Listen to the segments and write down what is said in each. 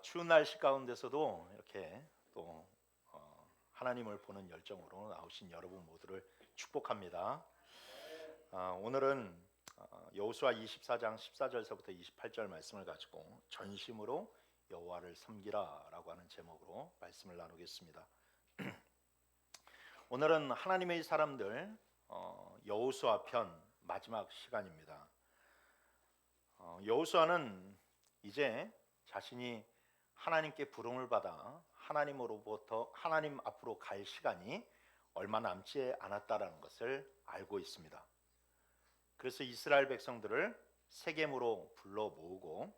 추운 날씨 가운데서도 이렇게 또 하나님을 보는 열정으로 나오신 여러분 모두를 축복합니다. 오늘은 여호수아 24장 14절서부터 28절 말씀을 가지고 전심으로 여호와를 섬기라라고 하는 제목으로 말씀을 나누겠습니다. 오늘은 하나님의 사람들 여호수아 편 마지막 시간입니다. 여호수아는 이제 자신이 하나님께 부름을 받아 하나님으로부터 하나님 앞으로 갈 시간이 얼마 남지 않았다라는 것을 알고 있습니다. 그래서 이스라엘 백성들을 세겜으로 불러 모으고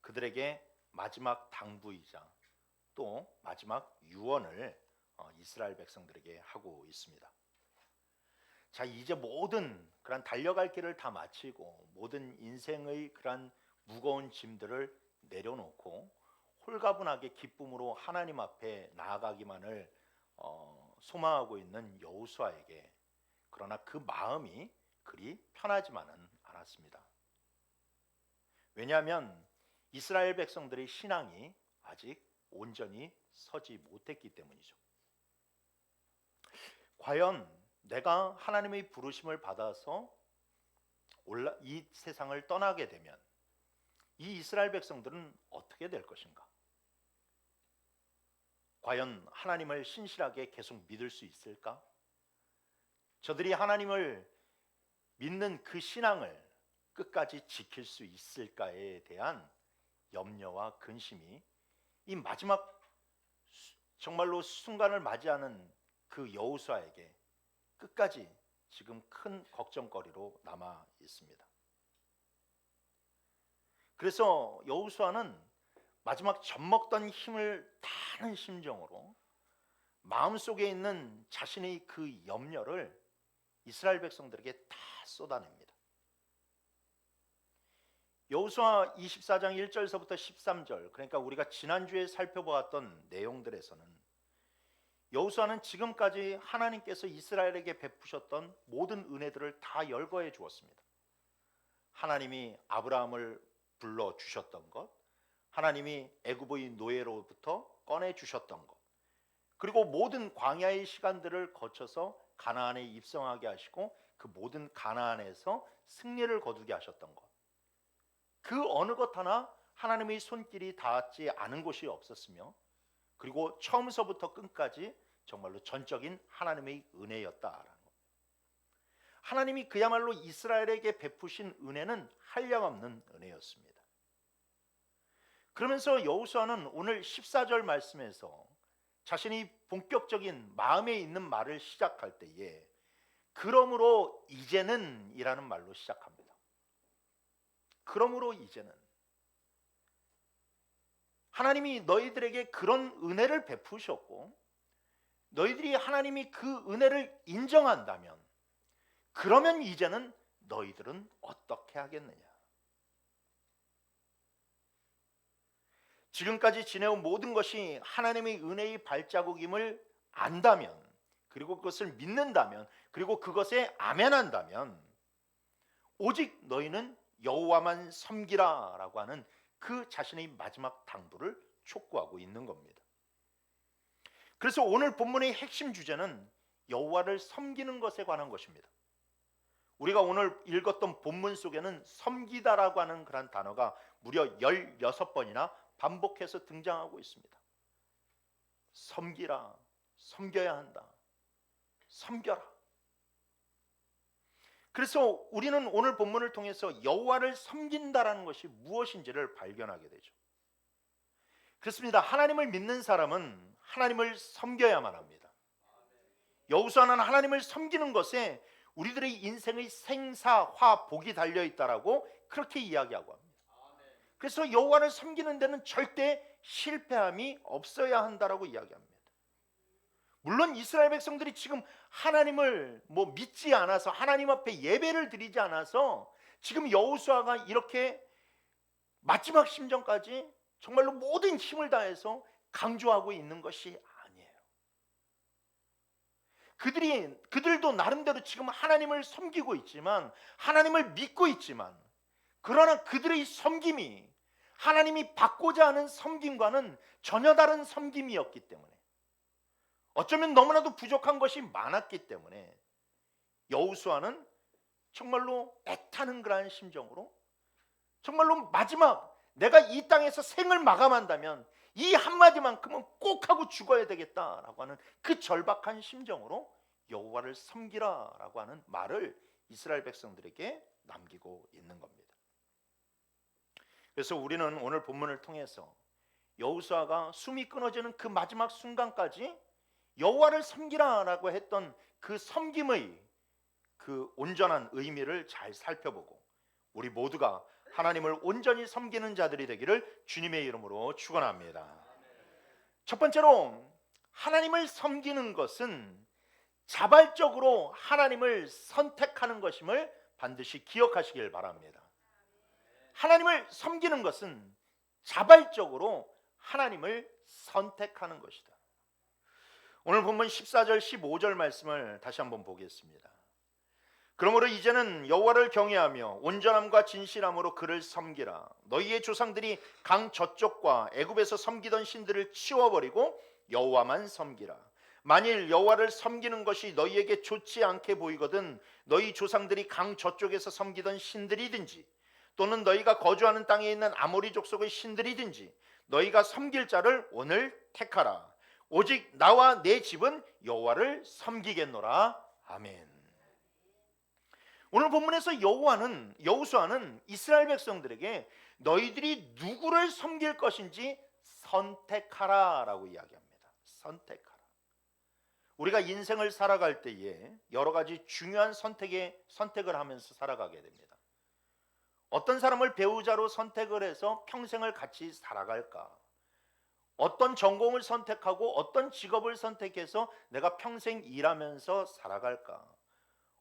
그들에게 마지막 당부이자 또 마지막 유언을 이스라엘 백성들에게 하고 있습니다. 자, 이제 모든 그런 달려갈 길을 다 마치고 모든 인생의 그런 무거운 짐들을 내려놓고 홀가분하게 기쁨으로 하나님 앞에 나아가기만을 소망하고 있는 여호수아에게 그러나 그 마음이 그리 편하지만은 않았습니다. 왜냐하면 이스라엘 백성들의 신앙이 아직 온전히 서지 못했기 때문이죠. 과연 내가 하나님의 부르심을 받아서 이 세상을 떠나게 되면 이 이스라엘 백성들은 어떻게 될 것인가? 과연 하나님을 신실하게 계속 믿을 수 있을까? 저들이 하나님을 믿는 그 신앙을 끝까지 지킬 수 있을까에 대한 염려와 근심이 이 마지막 정말로 순간을 맞이하는 그 여호수아에게 끝까지 지금 큰 걱정거리로 남아 있습니다. 그래서 여호수아는 마지막 젖먹던 힘을 다하는 심정으로 마음속에 있는 자신의 그 염려를 이스라엘 백성들에게 다 쏟아냅니다. 여호수아 24장 1절서부터 13절, 그러니까 우리가 지난주에 살펴보았던 내용들에서는 여호수아는 지금까지 하나님께서 이스라엘에게 베푸셨던 모든 은혜들을 다 열거해 주었습니다. 하나님이 아브라함을 불러 주셨던 것, 하나님이 애굽의 노예로부터 꺼내 주셨던 것, 그리고 모든 광야의 시간들을 거쳐서 가나안에 입성하게 하시고 그 모든 가나안에서 승리를 거두게 하셨던 것, 그 어느 것 하나 하나님의 손길이 닿지 않은 곳이 없었으며, 그리고 처음서부터 끝까지 정말로 전적인 하나님의 은혜였다라는 것. 하나님이 그야말로 이스라엘에게 베푸신 은혜는 한량없는 은혜였습니다. 그러면서 여호수아는 오늘 14절 말씀에서 자신이 본격적인 마음에 있는 말을 시작할 때에 그러므로 이제는 이라는 말로 시작합니다. 그러므로 이제는 하나님이 너희들에게 그런 은혜를 베푸셨고 너희들이 하나님이 그 은혜를 인정한다면 그러면 이제는 너희들은 어떻게 하겠느냐? 지금까지 지내온 모든 것이 하나님의 은혜의 발자국임을 안다면, 그리고 그것을 믿는다면, 그리고 그것에 아멘한다면 오직 너희는 여호와만 섬기라라고 하는 그 자신의 마지막 당부를 촉구하고 있는 겁니다. 그래서 오늘 본문의 핵심 주제는 여호와를 섬기는 것에 관한 것입니다. 우리가 오늘 읽었던 본문 속에는 섬기다라고 하는 그런 단어가 무려 16번이나 반복해서 등장하고 있습니다. 섬기라, 섬겨야 한다, 섬겨라. 그래서 우리는 오늘 본문을 통해서 여호와를 섬긴다라는 것이 무엇인지를 발견하게 되죠. 그렇습니다. 하나님을 믿는 사람은 하나님을 섬겨야만 합니다. 여호수아는 하나님을 섬기는 것에 우리들의 인생의 생사화 복이 달려있다라고 그렇게 이야기하고 합니다. 그래서 여호와를 섬기는 데는 절대 실패함이 없어야 한다라고 이야기합니다. 물론 이스라엘 백성들이 지금 하나님을 믿지 않아서 하나님 앞에 예배를 드리지 않아서 지금 여호수아가 이렇게 마지막 심정까지 정말로 모든 힘을 다해서 강조하고 있는 것이 아니에요. 그들도 나름대로 지금 하나님을 섬기고 있지만 하나님을 믿고 있지만 그러나 그들의 섬김이 하나님이 받고자 하는 섬김과는 전혀 다른 섬김이었기 때문에, 어쩌면 너무나도 부족한 것이 많았기 때문에 여호수아는 정말로 애타는 그러한 심정으로, 정말로 마지막 내가 이 땅에서 생을 마감한다면 이 한마디만큼은 꼭 하고 죽어야 되겠다라고 하는 그 절박한 심정으로 여호와를 섬기라라고 하는 말을 이스라엘 백성들에게 남기고 있는 겁니다. 그래서 우리는 오늘 본문을 통해서 여호수아가 숨이 끊어지는 그 마지막 순간까지 여호와를 섬기라라고 했던 그 섬김의 그 온전한 의미를 잘 살펴보고 우리 모두가 하나님을 온전히 섬기는 자들이 되기를 주님의 이름으로 축원합니다. 첫 번째로, 하나님을 섬기는 것은 자발적으로 하나님을 선택하는 것임을 반드시 기억하시길 바랍니다. 하나님을 섬기는 것은 자발적으로 하나님을 선택하는 것이다. 오늘 본문 14절 15절 말씀을 다시 한번 보겠습니다. 그러므로 이제는 여호와를 경외하며 온전함과 진실함으로 그를 섬기라. 너희의 조상들이 강 저쪽과 애굽에서 섬기던 신들을 치워버리고 여호와만 섬기라. 만일 여호와를 섬기는 것이 너희에게 좋지 않게 보이거든 너희 조상들이 강 저쪽에서 섬기던 신들이든지 또는 너희가 거주하는 땅에 있는 아모리 족속의 신들이든지 너희가 섬길 자를 오늘 택하라. 오직 나와 내 집은 여호와를 섬기겠노라. 아멘. 오늘 본문에서 여호수아는 이스라엘 백성들에게 너희들이 누구를 섬길 것인지 선택하라라고 이야기합니다. 선택하라. 우리가 인생을 살아갈 때에 여러 가지 중요한 선택을 하면서 살아가게 됩니다. 어떤 사람을 배우자로 선택을 해서 평생을 같이 살아갈까? 어떤 전공을 선택하고 어떤 직업을 선택해서 내가 평생 일하면서 살아갈까?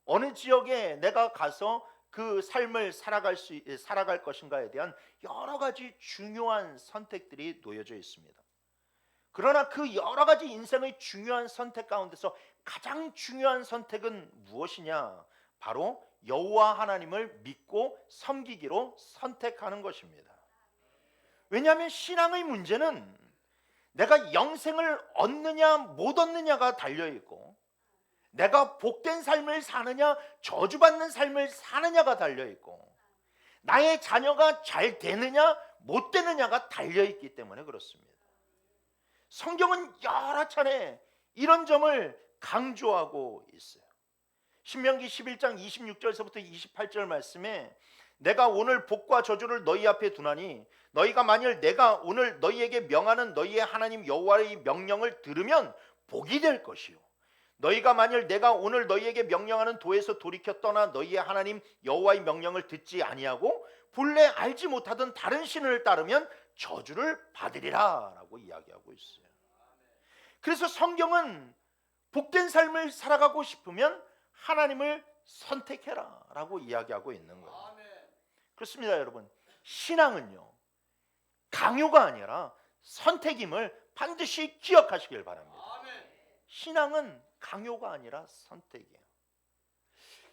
어느 지역에 내가 가서 그 삶을 살아갈 것인가에 대한 여러 가지 중요한 선택들이 놓여져 있습니다. 그러나 그 여러 가지 인생의 중요한 선택 가운데서 가장 중요한 선택은 무엇이냐? 바로 여호와 하나님을 믿고 섬기기로 선택하는 것입니다. 왜냐하면 신앙의 문제는 내가 영생을 얻느냐 못 얻느냐가 달려있고, 내가 복된 삶을 사느냐 저주받는 삶을 사느냐가 달려있고, 나의 자녀가 잘 되느냐 못 되느냐가 달려있기 때문에 그렇습니다. 성경은 여러 차례 이런 점을 강조하고 있어요. 신명기 11장 26절에서부터 28절 말씀에 내가 오늘 복과 저주를 너희 앞에 두나니 너희가 만일 내가 오늘 너희에게 명하는 너희의 하나님 여호와의 명령을 들으면 복이 될 것이요, 너희가 만일 내가 오늘 너희에게 명령하는 도에서 돌이켜 떠나 너희의 하나님 여호와의 명령을 듣지 아니하고 본래 알지 못하던 다른 신을 따르면 저주를 받으리라 라고 이야기하고 있어요. 그래서 성경은 복된 삶을 살아가고 싶으면 하나님을 선택해라 라고 이야기하고 있는 거예요. 그렇습니다. 여러분, 신앙은요 강요가 아니라 선택임을 반드시 기억하시길 바랍니다. 신앙은 강요가 아니라 선택이에요.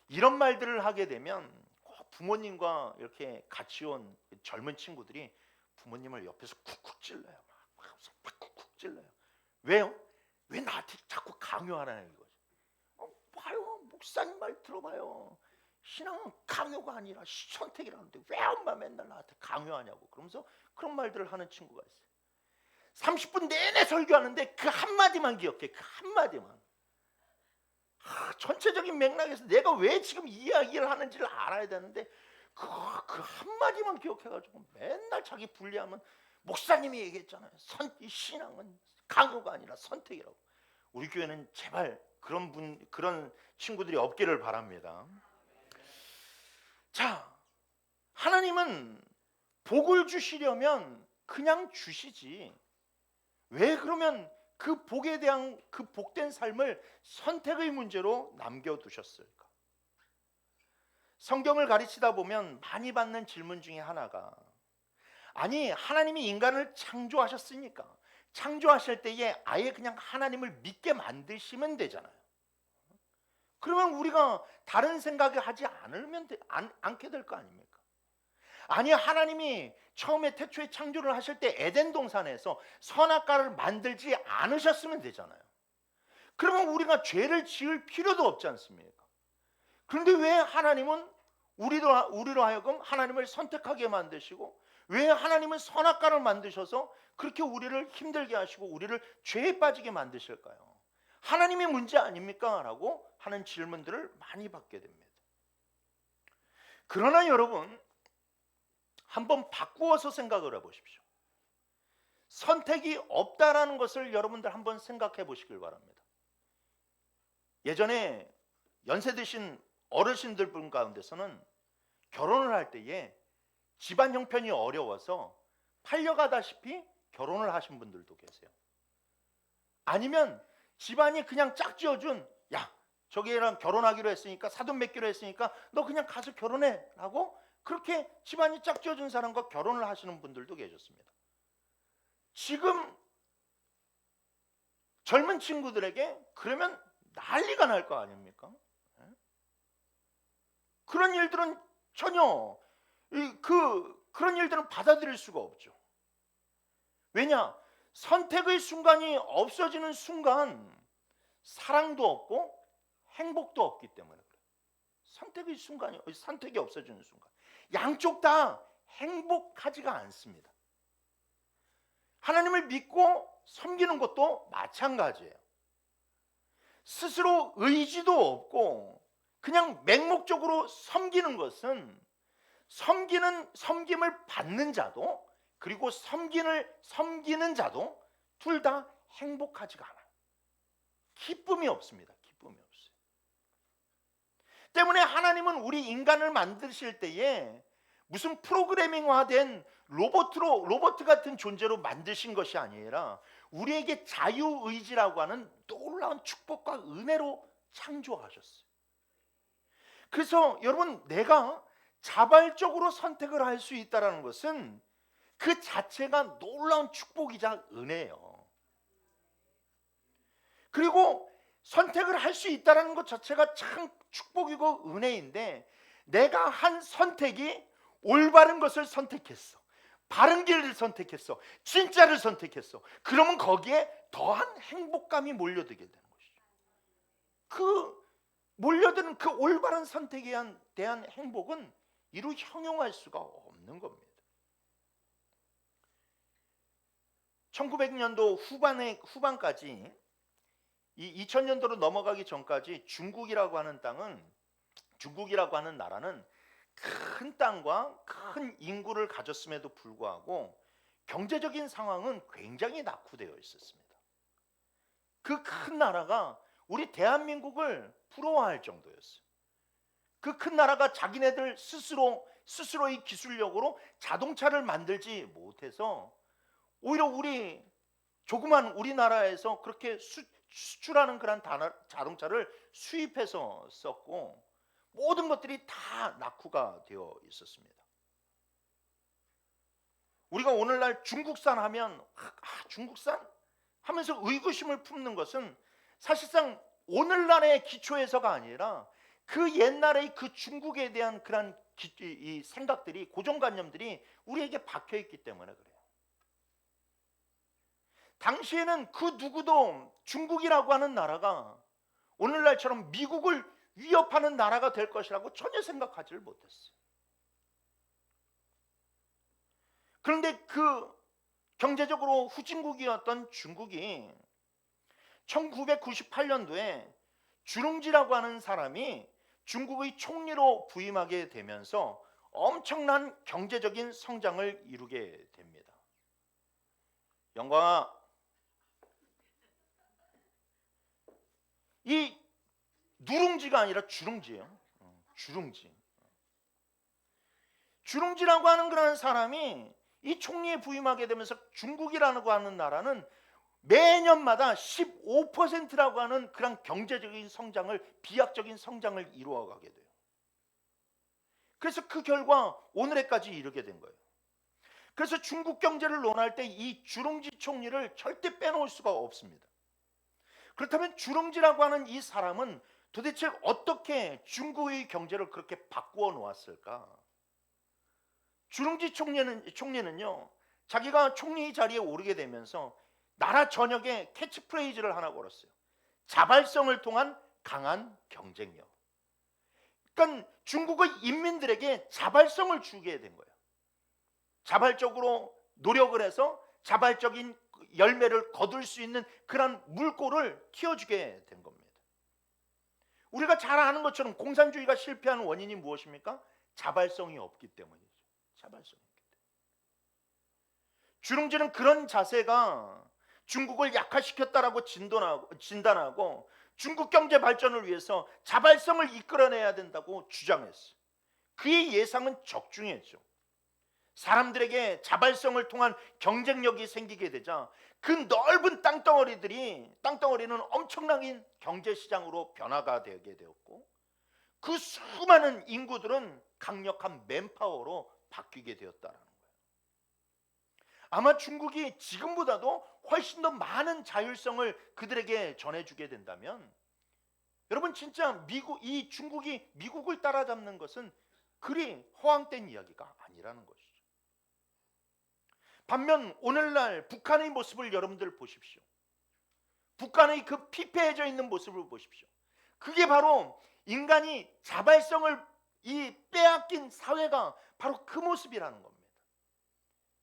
이런 말들을 하게 되면 부모님과 이렇게 같이 온 젊은 친구들이 부모님을 옆에서 쿡쿡 찔러요. 막 쿡쿡 찔러요. 왜요? 왜 나한테 자꾸 강요하라는 거죠? 봐요, 목사님 말 들어봐요. 신앙은 강요가 아니라 선택이라는데 왜 엄마 맨날 나한테 강요하냐고 그러면서 그런 말들을 하는 친구가 있어요. 30분 내내 설교하는데 그 한마디만 기억해. 그 한마디만. 전체적인 맥락에서 내가 왜 지금 이 이야기를 하는지를 알아야 되는데 그 한마디만 기억해가지고 맨날 자기 분리하면, 목사님이 얘기했잖아요. 이 신앙은 강요가 아니라 선택이라고. 우리 교회는 제발 그런 친구들이 없기를 바랍니다. 자, 하나님은 복을 주시려면 그냥 주시지 왜 그러면 그 복에 대한 그 복된 삶을 선택의 문제로 남겨두셨을까? 성경을 가르치다 보면 많이 받는 질문 중에 하나가, 아니 하나님이 인간을 창조하셨으니까 창조하실 때에 아예 그냥 하나님을 믿게 만드시면 되잖아요. 그러면 우리가 다른 생각을 하지 않게 될 거 아닙니까? 아니, 하나님이 처음에 태초에 창조를 하실 때 에덴 동산에서 선악과를 만들지 않으셨으면 되잖아요. 그러면 우리가 죄를 지을 필요도 없지 않습니까? 그런데 왜 하나님은 우리로 하여금 하나님을 선택하게 만드시고, 왜 하나님은 선악과를 만드셔서 그렇게 우리를 힘들게 하시고 우리를 죄에 빠지게 만드실까요? 하나님의 문제 아닙니까? 라고 하는 질문들을 많이 받게 됩니다. 그러나 여러분, 한번 바꾸어서 생각을 해보십시오. 선택이 없다라는 것을 여러분들 한번 생각해 보시길 바랍니다. 예전에 연세 드신 어르신들 분 가운데서는 결혼을 할 때에 집안 형편이 어려워서 팔려가다시피 결혼을 하신 분들도 계세요. 아니면 집안이 그냥 짝지어준, 야, 저기랑 결혼하기로 했으니까, 사돈 맺기로 했으니까 너 그냥 가서 결혼해 라고 그렇게 집안이 짝지어준 사람과 결혼을 하시는 분들도 계셨습니다. 지금 젊은 친구들에게 그러면 난리가 날 거 아닙니까? 그런 일들은 전혀 그런 일들은 받아들일 수가 없죠. 왜냐? 선택의 순간이 없어지는 순간 사랑도 없고 행복도 없기 때문에 그래요. 선택이 없어지는 순간 양쪽 다 행복하지가 않습니다. 하나님을 믿고 섬기는 것도 마찬가지예요. 스스로 의지도 없고 그냥 맹목적으로 섬기는 것은 섬김을 받는 자도 그리고 섬기는 자도 둘 다 행복하지가 않아요. 기쁨이 없습니다. 기쁨이 없어요. 때문에 하나님은 우리 인간을 만드실 때에 무슨 프로그래밍화된 로봇 같은 존재로 만드신 것이 아니라 우리에게 자유의지라고 하는 놀라운 축복과 은혜로 창조하셨어요. 그래서 여러분, 내가 자발적으로 선택을 할 수 있다는 것은 그 자체가 놀라운 축복이자 은혜예요. 그리고 선택을 할 수 있다는 것 자체가 참 축복이고 은혜인데, 내가 한 선택이 올바른 것을 선택했어, 바른 길을 선택했어, 진짜를 선택했어. 그러면 거기에 더한 행복감이 몰려들게 되는 것이죠. 그 몰려드는 그 올바른 선택에 대한 행복은 이루 형용할 수가 없는 겁니다. 1900년도 후반까지, 이 2000년도로 넘어가기 전까지 중국이라고 하는 나라는 큰 땅과 큰 인구를 가졌음에도 불구하고 경제적인 상황은 굉장히 낙후되어 있었습니다. 그 큰 나라가 우리 대한민국을 부러워할 정도였어요. 그 큰 나라가 자기네들 스스로의 기술력으로 자동차를 만들지 못해서 오히려 조그만 우리나라에서 그렇게 수출하는 그런 자동차를 수입해서 썼고, 모든 것들이 다 낙후가 되어 있었습니다. 우리가 오늘날 중국산 하면 중국산? 하면서 의구심을 품는 것은 사실상 오늘날의 기초에서가 아니라 그 옛날의 그 중국에 대한 그런 이 생각들이, 고정관념들이 우리에게 박혀있기 때문에 그래요. 당시에는 그 누구도 중국이라고 하는 나라가 오늘날처럼 미국을 위협하는 나라가 될 것이라고 전혀 생각하지를 못했어요. 그런데 그 경제적으로 후진국이었던 중국이 1998년도에 주룽지라고 하는 사람이 중국의 총리로 부임하게 되면서 엄청난 경제적인 성장을 이루게 됩니다. 영광아, 이 누룽지가 아니라 주룽지예요. 주룽지라고 하는 그런 사람이 이 총리에 부임하게 되면서 중국이라고 하는 나라는 매년마다 15%라고 하는 그런 경제적인 성장을, 비약적인 성장을 이루어가게 돼요. 그래서 그 결과 오늘에까지 이르게 된 거예요. 그래서 중국 경제를 논할 때 이 주룽지 총리를 절대 빼놓을 수가 없습니다. 그렇다면 주룽지라고 하는 이 사람은 도대체 어떻게 중국의 경제를 그렇게 바꾸어 놓았을까? 주룽지 총리는요, 자기가 총리 자리에 오르게 되면서 나라 전역에 캐치프레이즈를 하나 걸었어요. 자발성을 통한 강한 경쟁력. 그러니까 중국의 인민들에게 자발성을 주게 된 거예요. 자발적으로 노력을 해서 자발적인 열매를 거둘 수 있는 그런 물꼬를 틔워주게 된 겁니다. 우리가 잘 아는 것처럼 공산주의가 실패하는 원인이 무엇입니까? 자발성이 없기 때문이죠. 자발성이 없기 때문에. 주룽지는 그런 자세가 중국을 약화시켰다라고 진단하고 중국 경제 발전을 위해서 자발성을 이끌어내야 된다고 주장했어요. 그의 예상은 적중했죠. 사람들에게 자발성을 통한 경쟁력이 생기게 되자 그 넓은 땅덩어리는 엄청난 경제시장으로 변화가 되게 되었고, 그 수많은 인구들은 강력한 맨파워로 바뀌게 되었다는 거예요. 아마 중국이 지금보다도 훨씬 더 많은 자율성을 그들에게 전해주게 된다면, 여러분 진짜 이 중국이 미국을 따라잡는 것은 그리 허황된 이야기가 아니라는 것이죠. 반면 오늘날 북한의 모습을 여러분들 보십시오. 북한의 그 피폐해져 있는 모습을 보십시오. 그게 바로 인간이 자발성을 빼앗긴 사회가 바로 그 모습이라는 겁니다.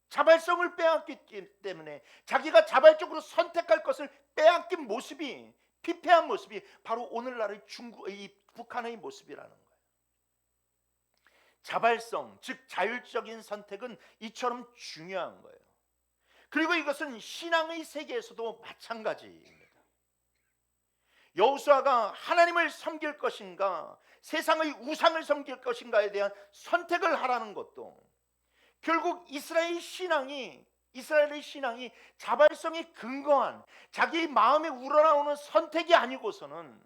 자발성을 빼앗기 때문에 자기가 자발적으로 선택할 것을 빼앗긴 모습이, 피폐한 모습이 바로 오늘날의 북한의 모습이라는 거예요. 자발성, 즉 자율적인 선택은 이처럼 중요한 거예요. 그리고 이것은 신앙의 세계에서도 마찬가지입니다. 여호수아가 하나님을 섬길 것인가, 세상의 우상을 섬길 것인가에 대한 선택을 하라는 것도 결국 이스라엘의 신앙이 자발성에 근거한 자기 마음에 우러나오는 선택이 아니고서는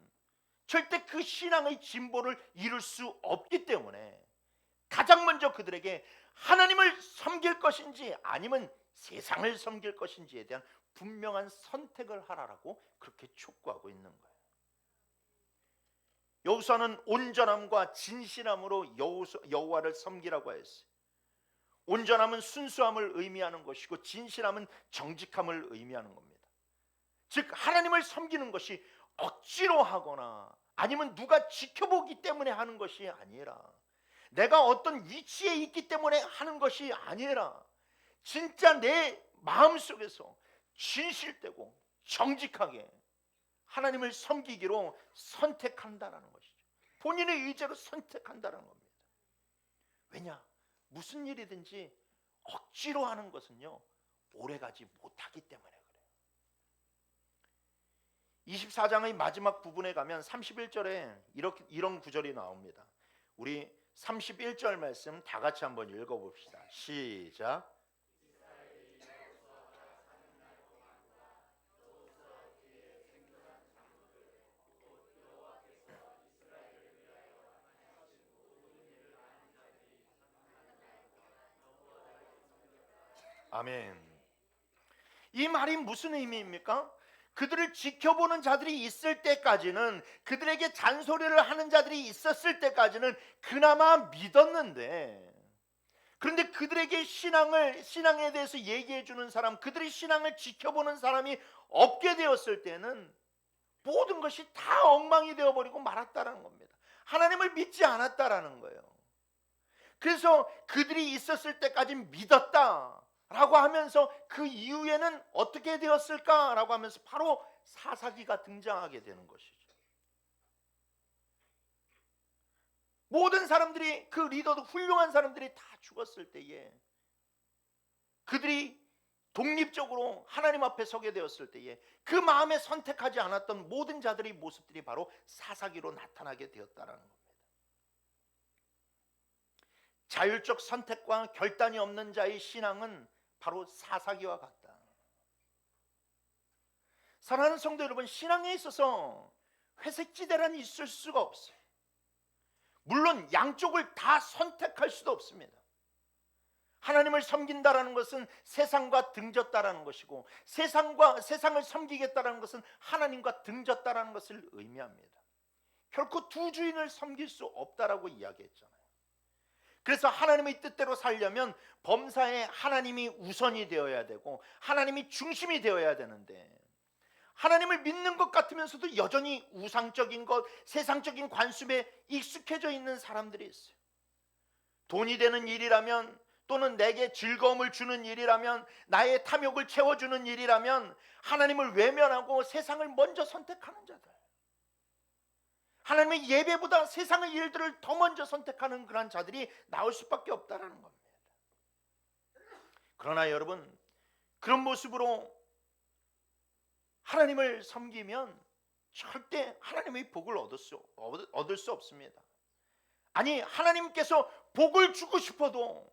절대 그 신앙의 진보를 이룰 수 없기 때문에 가장 먼저 그들에게 하나님을 섬길 것인지 아니면 세상을 섬길 것인지에 대한 분명한 선택을 하라라고 그렇게 촉구하고 있는 거예요. 여호수아는 온전함과 진실함으로 여호와를 섬기라고 했어요. 온전함은 순수함을 의미하는 것이고 진실함은 정직함을 의미하는 겁니다. 즉 하나님을 섬기는 것이 억지로 하거나 아니면 누가 지켜보기 때문에 하는 것이 아니라, 내가 어떤 위치에 있기 때문에 하는 것이 아니라 진짜 내 마음속에서 진실되고 정직하게 하나님을 섬기기로 선택한다라는 것이죠. 본인의 의지로 선택한다라는 겁니다. 왜냐? 무슨 일이든지 억지로 하는 것은요, 오래가지 못하기 때문에 그래요. 24장의 마지막 부분에 가면 31절에 이런 구절이 나옵니다. 우리 31절 말씀 다 같이 한번 읽어봅시다. 시작. 아멘. 이 말이 무슨 의미입니까? 그들을 지켜보는 자들이 있을 때까지는, 그들에게 잔소리를 하는 자들이 있었을 때까지는 그나마 믿었는데, 그런데 그들에게 신앙에 대해서 얘기해 주는 사람, 그들의 신앙을 지켜보는 사람이 없게 되었을 때는 모든 것이 다 엉망이 되어버리고 말았다라는 겁니다. 하나님을 믿지 않았다라는 거예요. 그래서 그들이 있었을 때까지 믿었다 라고 하면서 그 이후에는 어떻게 되었을까라고 하면서 바로 사사기가 등장하게 되는 것이죠. 모든 사람들이, 그 리더도 훌륭한 사람들이 다 죽었을 때에, 그들이 독립적으로 하나님 앞에 서게 되었을 때에 그 마음에 선택하지 않았던 모든 자들의 모습들이 바로 사사기로 나타나게 되었다는 겁니다. 자율적 선택과 결단이 없는 자의 신앙은 바로 사사기와 같다. 사랑하는 성도 여러분, 신앙에 있어서 회색지대란 있을 수가 없어요. 물론 양쪽을 다 선택할 수도 없습니다. 하나님을 섬긴다라는 것은 세상과 등졌다라는 것이고, 세상을 섬기겠다라는 것은 하나님과 등졌다라는 것을 의미합니다. 결코 두 주인을 섬길 수 없다라고 이야기했잖아요. 그래서 하나님의 뜻대로 살려면 범사에 하나님이 우선이 되어야 되고 하나님이 중심이 되어야 되는데, 하나님을 믿는 것 같으면서도 여전히 우상적인 것, 세상적인 관습에 익숙해져 있는 사람들이 있어요. 돈이 되는 일이라면, 또는 내게 즐거움을 주는 일이라면, 나의 탐욕을 채워주는 일이라면 하나님을 외면하고 세상을 먼저 선택하는 자들, 하나님의 예배보다 세상의 일들을 더 먼저 선택하는 그런 자들이 나올 수밖에 없다는 겁니다. 그러나 여러분, 그런 모습으로 하나님을 섬기면 절대 하나님의 복을 얻을 수 없습니다. 아니, 하나님께서 복을 주고 싶어도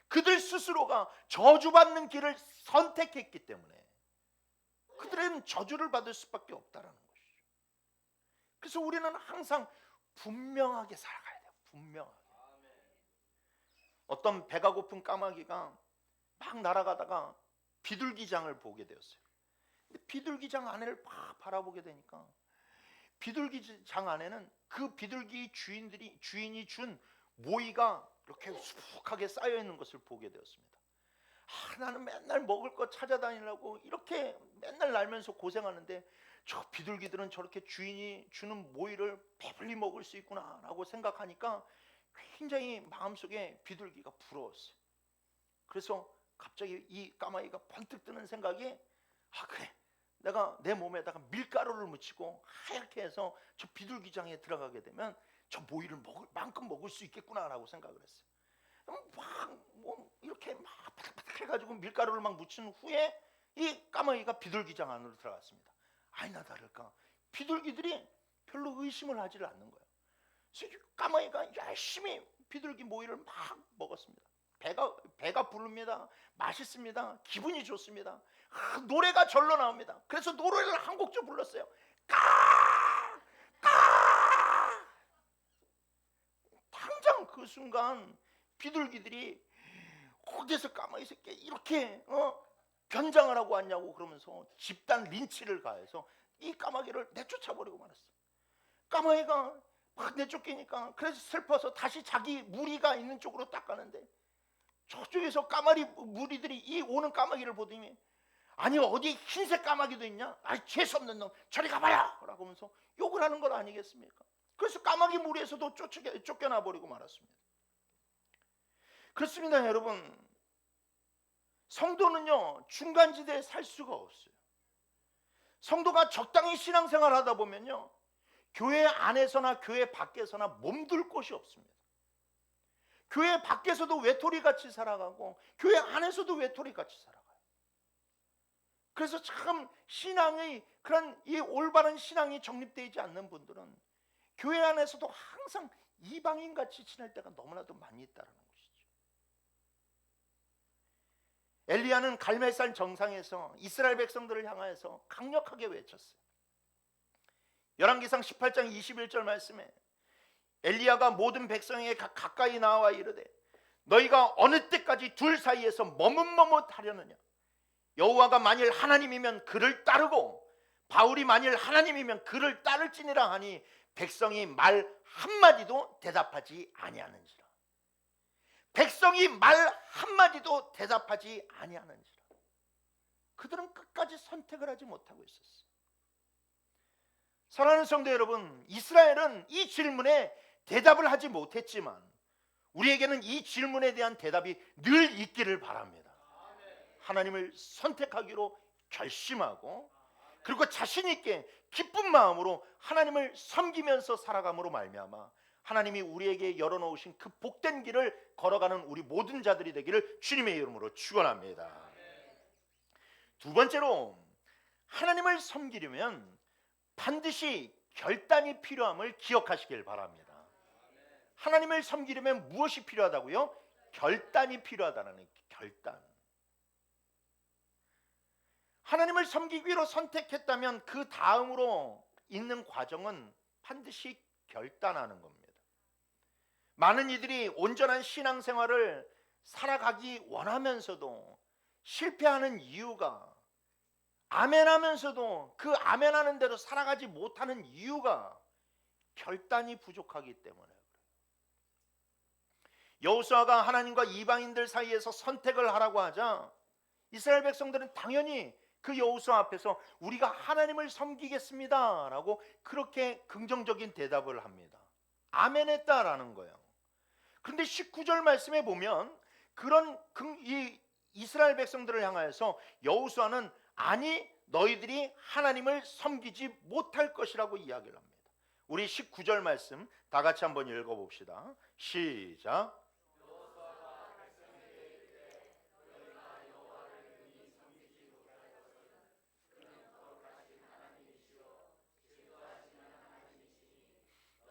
그들 스스로가 저주받는 길을 선택했기 때문에 그들은 저주를 받을 수밖에 없다는 것이죠. 그래서 우리는 항상 분명하게 살아가야 돼요. 분명하게. 어떤 배가 고픈 까마귀가 막 날아가다가 비둘기장을 보게 되었어요. 근데 비둘기장 안에를 막 바라보게 되니까 비둘기장 안에는 그 비둘기 주인이 준 모이가 이렇게 수북하게 쌓여 있는 것을 보게 되었습니다. 나는 맨날 먹을 거 찾아다니려고 이렇게 맨날 날면서 고생하는데 저 비둘기들은 저렇게 주인이 주는 모이를 배불리 먹을 수 있구나라고 생각하니까 굉장히 마음속에 비둘기가 부러웠어요. 그래서 갑자기 이 까마귀가 번뜩 드는 생각이, 그래, 내가 내 몸에다가 밀가루를 묻히고 하얗게 해서 저 비둘기장에 들어가게 되면 저 모이를 만큼 먹을 수 있겠구나라고 생각을 했어요. 막 이렇게 막 바닥바닥 해가지고 밀가루를 막 묻힌 후에 이 까마귀가 비둘기장 안으로 들어갔습니다. 아니나 다를까 비둘기들이 별로 의심을 하지를 않는 거예요. 그래서 까마귀가 열심히 비둘기 모이를 막 먹었습니다. 배가 부릅니다. 맛있습니다. 기분이 좋습니다. 노래가 절로 나옵니다. 그래서 노래를 한 곡 불렀어요. 까! 까! 당장 그 순간 비둘기들이 어디서 까마귀 새끼 이렇게 변장을 하고 왔냐고 그러면서 집단 린치를 가해서 이 까마귀를 내쫓아버리고 말았어요. 까마귀가 막 내쫓기니까 그래서 슬퍼서 다시 자기 무리가 있는 쪽으로 딱 가는데 저쪽에서 까마귀 무리들이 이 오는 까마귀를 보더니, 아니 어디 흰색 까마귀도 있냐? 재수없는 놈, 저리 가봐라! 라고 하면서 욕을 하는 것 아니겠습니까? 그래서 까마귀 무리에서도 쫓겨나 버리고 말았습니다. 그렇습니다. 여러분, 성도는요 중간지대에 살 수가 없어요. 성도가 적당히 신앙생활 하다 보면요 교회 안에서나 교회 밖에서나 몸둘 곳이 없습니다. 교회 밖에서도 외톨이같이 살아가고 교회 안에서도 외톨이같이 살아가요. 그래서 참 신앙의 그런 이 올바른 신앙이 정립되지 않는 분들은 교회 안에서도 항상 이방인같이 지낼 때가 너무나도 많이 있다는 것이죠. 엘리야는 갈멜산 정상에서 이스라엘 백성들을 향하여서 강력하게 외쳤어요. 열왕기상 18장 21절 말씀에 엘리야가 모든 백성에게 가까이 나와 이르되 너희가 어느 때까지 둘 사이에서 머뭇머뭇하려느냐? 여호와가 만일 하나님이면 그를 따르고 바울이 만일 하나님이면 그를 따를지니라 하니 백성이 말 한마디도 대답하지 아니하는지라. 백성이 말 한마디도 대답하지 아니하는지라. 그들은 끝까지 선택을 하지 못하고 있었어요. 사랑하는 성도 여러분, 이스라엘은 이 질문에 대답을 하지 못했지만 우리에게는 이 질문에 대한 대답이 늘 있기를 바랍니다. 하나님을 선택하기로 결심하고 그리고 자신 있게 기쁜 마음으로 하나님을 섬기면서 살아감으로 말미암아 하나님이 우리에게 열어놓으신 그 복된 길을 걸어가는 우리 모든 자들이 되기를 주님의 이름으로 축원합니다. 두 번째로, 하나님을 섬기려면 반드시 결단이 필요함을 기억하시길 바랍니다. 하나님을 섬기려면 무엇이 필요하다고요? 결단이 필요하다는 결단. 하나님을 섬기기 위로 선택했다면 그 다음으로 있는 과정은 반드시 결단하는 겁니다. 많은 이들이 온전한 신앙생활을 살아가기 원하면서도 실패하는 이유가, 아멘하면서도 그 아멘하는 대로 살아가지 못하는 이유가 결단이 부족하기 때문에 그래요. 여호수아가 하나님과 이방인들 사이에서 선택을 하라고 하자 이스라엘 백성들은 당연히 그 여호수아 앞에서 우리가 하나님을 섬기겠습니다 라고 그렇게 긍정적인 대답을 합니다. 아멘했다라는 거예요. 그런데 19절 말씀에 보면 이 이스라엘 백성들을 향하여서 여호수아는 아니 너희들이 하나님을 섬기지 못할 것이라고 이야기를 합니다. 우리 19절 말씀 다 같이 한번 읽어봅시다. 시작.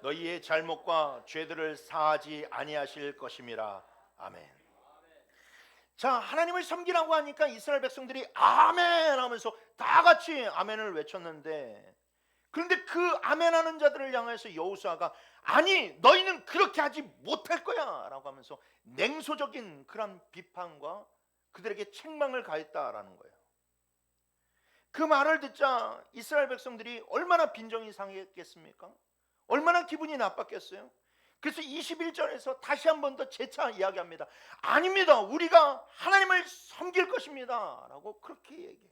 너희의 잘못과 죄들을 사하지 아니하실 것임이라. 아멘. 자, 하나님을 섬기라고 하니까 이스라엘 백성들이 아멘 하면서 다 같이 아멘을 외쳤는데, 그런데 그 아멘하는 자들을 향해서 여호수아가 아니 너희는 그렇게 하지 못할 거야 라고 하면서 냉소적인 그런 비판과 그들에게 책망을 가했다라는 거예요. 그 말을 듣자 이스라엘 백성들이 얼마나 빈정이 상했겠습니까? 얼마나 기분이 나빴겠어요? 그래서 21절에서 다시 한 번 더 재차 이야기합니다. 아닙니다. 우리가 하나님을 섬길 것입니다 라고 그렇게 얘기해요.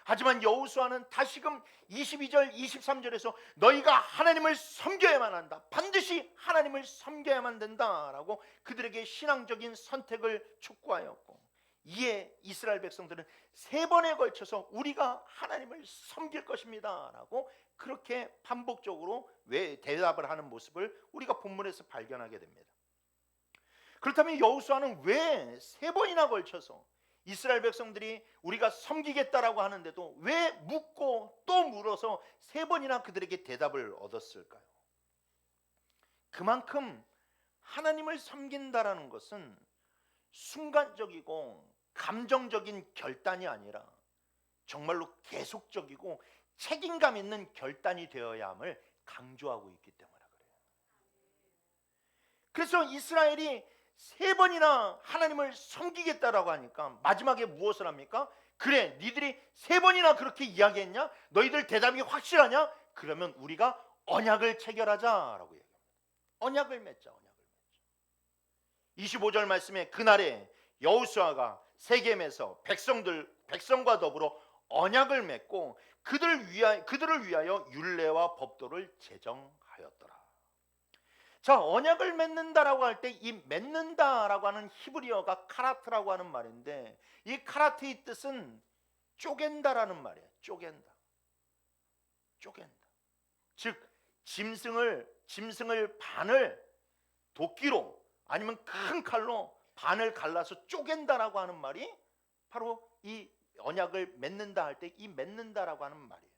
하지만 여호수아는 다시금 22절 23절에서 너희가 하나님을 섬겨야만 한다, 반드시 하나님을 섬겨야만 된다라고 그들에게 신앙적인 선택을 촉구하였고, 이에 이스라엘 백성들은 3번에 걸쳐서 우리가 하나님을 섬길 것입니다 라고 그렇게 반복적으로 대답을 하는 모습을 우리가 본문에서 발견하게 됩니다. 그렇다면 여호수아는 왜 3번이나 걸쳐서 이스라엘 백성들이 우리가 섬기겠다라고 하는데도 왜 묻고 또 물어서 3번이나 그들에게 대답을 얻었을까요? 그만큼 하나님을 섬긴다라는 것은 순간적이고 감정적인 결단이 아니라 정말로 계속적이고 책임감 있는 결단이 되어야 함을 강조하고 있기 때문에 그래요. 그래서 이스라엘이 3번이나 하나님을 섬기겠다라고 하니까 마지막에 무엇을 합니까? 그래, 니들이 3번이나 그렇게 이야기했냐? 너희들 대답이 확실하냐? 그러면 우리가 언약을 체결하자라고 얘기합니다. 언약을 맺자. 25절 말씀에 그날에 여호수아가 세겜에서 백성과 더불어 언약을 맺고 그들을 위하여 율례와 법도를 제정하였더라. 자, 언약을 맺는다라고 할 때 이 맺는다라고 하는 히브리어가 카라트라고 하는 말인데, 이 카라트의 뜻은 쪼갠다라는 말이에요. 쪼갠다. 즉 짐승을 반을 도끼로 아니면 큰 칼로 반을 갈라서 쪼갠다라고 하는 말이 바로 이 언약을 맺는다 할 때 이 맺는다라고 하는 말이에요.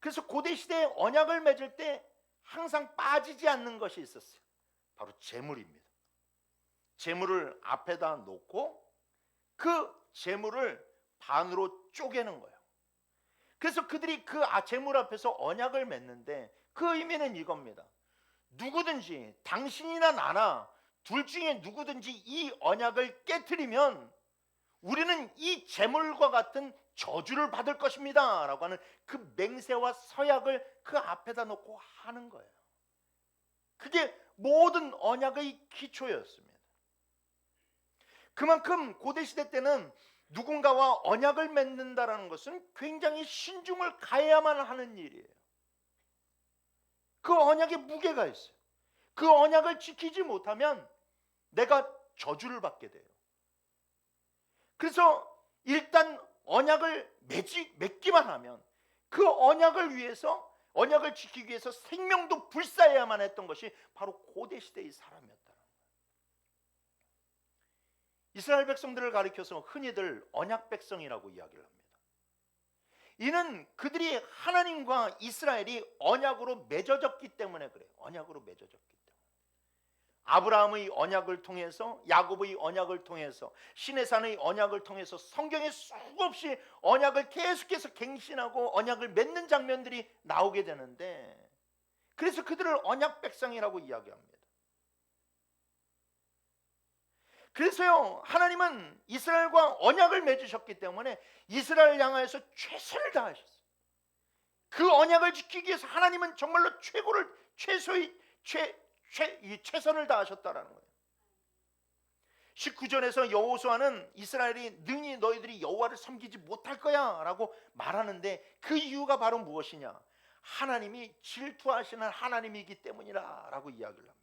그래서 고대 시대에 언약을 맺을 때 항상 빠지지 않는 것이 있었어요. 바로 제물입니다. 제물을 앞에다 놓고 그 제물을 반으로 쪼개는 거예요. 그래서 그들이 그 제물 앞에서 언약을 맺는데 그 의미는 이겁니다. 누구든지 당신이나 나나 둘 중에 누구든지 이 언약을 깨트리면 우리는 이 제물과 같은 저주를 받을 것입니다 라고 하는 그 맹세와 서약을 그 앞에다 놓고 하는 거예요. 그게 모든 언약의 기초였습니다. 그만큼 고대시대 때는 누군가와 언약을 맺는다라는 것은 굉장히 신중을 가해야만 하는 일이에요. 그 언약에 무게가 있어요. 그 언약을 지키지 못하면 내가 저주를 받게 돼요. 그래서 일단 언약을 맺기만 하면 그 언약을 지키기 위해서 생명도 불사해야만 했던 것이 바로 고대시대의 사람이었다는 거예요. 이스라엘 백성들을 가리켜서 흔히들 언약 백성이라고 이야기를 합니다. 이는 그들이 하나님과 이스라엘이 언약으로 맺어졌기 때문에 그래요. 언약으로 맺어졌기 때문에. 아브라함의 언약을 통해서, 야곱의 언약을 통해서, 시내산의 언약을 통해서 성경에 수없이 언약을 계속해서 갱신하고 언약을 맺는 장면들이 나오게 되는데, 그래서 그들을 언약 백성이라고 이야기합니다. 그래서요, 하나님은 이스라엘과 언약을 맺으셨기 때문에 이스라엘 향하여서 최선을 다하셨어요. 그 언약을 지키기 위해서 하나님은 정말로 최고의 최선을 다하셨다라는 거예요. 19절에서 여호수아는 이스라엘이 능히 너희들이 여호와를 섬기지 못할 거야 라고 말하는데 그 이유가 바로 무엇이냐? 하나님이 질투하시는 하나님이기 때문이라 라고 이야기를 합니다.